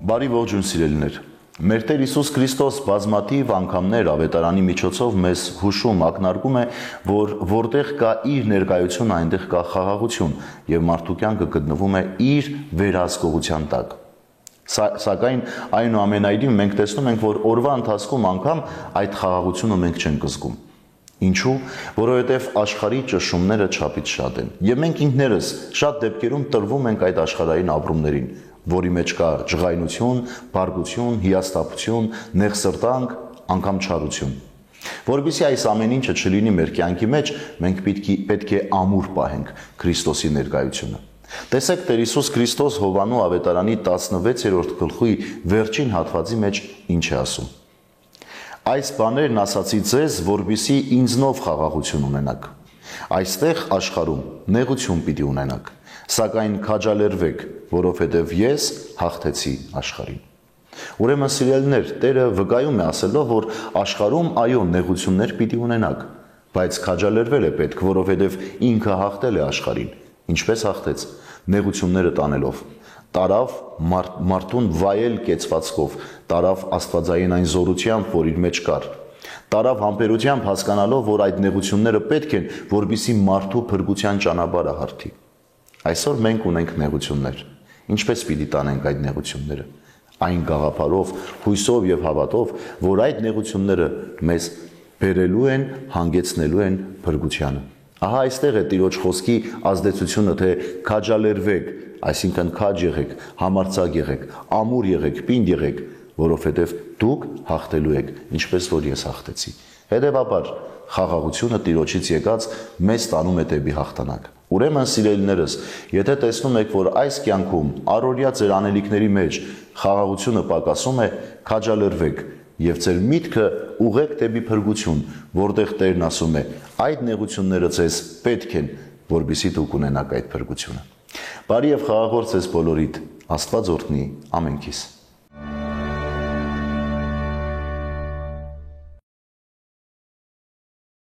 Բարի ողջույն սիրելիներ։ Մեր Տեր Հիսուս Քրիստոս բազմաթիվ անգամներ ավետարանի միջոցով մեզ հուշում, ակնարկում է, որ որտեղ կա իր ներկայություն, այնտեղ կա խաղաղություն, եւ մարդու կյանքը գտնվում է իր վերահսկողության տակ։ Սակայն այնուամենայնիվ մենք տեսնում ենք, որ օրվա ընթացքում անգամ այդ խաղաղությունը մենք չենք զգում։ Ինչու՞, որովհետև աշխարհի ճշումները չափից շատ են, եւ մենք ինքներս շատ դեպքերում տրվում ենք այդ աշխարհային ապրումներին, որի մեջ կա ջղայնություն, բարկություն, հիասթափություն, նեղսրտանք, անգամ չարություն։ Որպեսզի այս ամեն ինչը չլինի մեր կյանքի մեջ, մենք պետք է ամուր պահենք Քրիստոսի ներկայությունը։ Տեսեք Տեր Հիսուս Քրիստոս Հովանու ավետարանի 16-րդ գլխի վերջին հատվածի մեջ ինչ է ասում։ Այս բաներն ասացի ձեզ, որպեսզի ինձնով խաղաղություն ունենաք։ Այստեղ աշխարհում նեղություն պիտի ունենաք, սակայն քաջալերվեք, որովհետև ես հաղթեցի աշխարհին։ Ուրեմն սիրելիներ, Տերը վկայում է ասելով, որ աշխարհում այո նեղություններ պիտի ունենաք, բայց քաջալերվել է պետք, որովհետև ինքը հաղթել է աշխարհին։ Ինչպես հաղթեց։ Նեղությունները տանելով, տարավ մարդուն վայել կեցվածքով, տարավ աստվածային այն զորությամբ, որ իր մեջ կար, տարավ համբերությամբ հասկանալով, որ այդ նեղությունները պետք են, որպեսզի մարդու փրկության ճանապարհը հարթի։ Այսօր մենք ունենք նեղություններ։ Ինչպես պիտի տանենք այդ նեղությունները։ Այն գաղափարով, հույսով եւ հավատով, որ այդ նեղությունները մեզ բերելու են, հանգեցնելու են փրկությանը։ Ահա այստեղ է Տիրոջ խոսքի ազդեցությունը, թե քաջալերվեք, այսինքն քաջ եղեք, համարձակ եղեք, ամուր եղեք, պինդ եղեք, որովհետև դուք հաղթելու եք, ինչպես որ ես հաղթեցի։ Հետևաբար խաղաղությունը Տիրոջից եկած մեզ տանում է դեպի հաղթանակ։ Ուրեմն սիրելիներս, եթե տեսնում եք, որ այս կյանքում առօրյա ձեր անելիքների մեջ խաղաղությունը պակասում է, քաջալերվեք եւ ձեր միտքը ուղեք դեպի փրկություն, որտեղ Տերն ասում է. այդ նեղությունները ձեզ պետք են, որպեսզի դուք ունենաք այդ փրկությունը։ Բարի եւ խաղաղ օր ձեզ բոլորիդ, Աստված օրհնի ամենքիս։